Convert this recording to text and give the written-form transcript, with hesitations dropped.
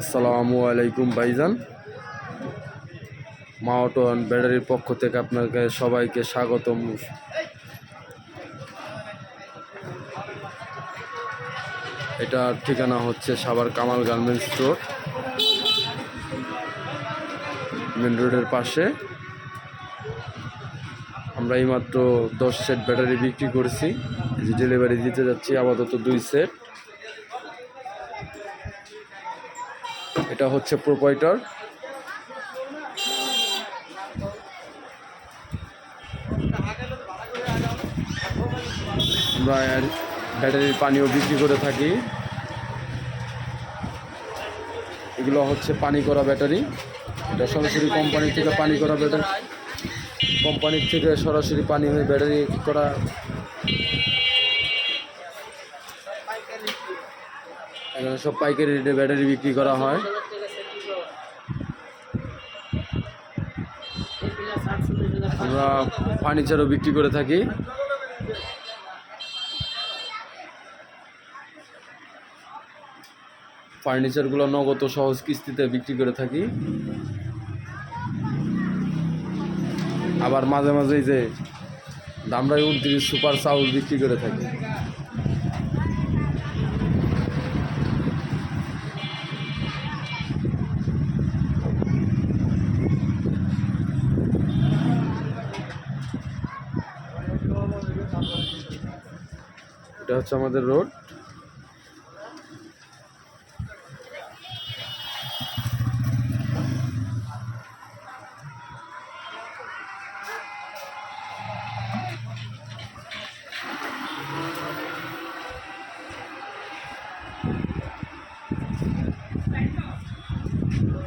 আসসালামু আলাইকুম ভাইজান। মা অটো অ্যান্ড ব্যাটারির পক্ষ থেকে আপনাকে সবাইকে স্বাগতম। এটার ঠিকানা হচ্ছে Savar Kamal garments store, main রোডের পাশে। আমরা এইমাত্র 10 সেট ব্যাটারি বিক্রি করেছি, যে ডেলিভারি দিতে যাচ্ছি আপাতত 2 সেট। এটা হচ্ছে প্রোপাইটার। আমরা ব্যাটারির পানিও বিক্রি করে থাকি। এগুলো হচ্ছে পানি করা ব্যাটারি। এটা সরাসরি কোম্পানি থেকে পানি করা ব্যাটারি, কোম্পানির থেকে সরাসরি পানি হয়ে ব্যাটারি করা। এখানে সব পাইকারি রেটে ব্যাটারি বিক্রি করা হয়। আমরা ফার্নিচারও বিক্রি করে থাকি। ফার্নিচারগুলো নগদ সহজ কিস্তিতে বিক্রি করে থাকি। আবার মাঝে মাঝে যে দামরাই 29 সুপার চাউল বিক্রি করে থাকি। এটা হচ্ছে আমাদের রোড।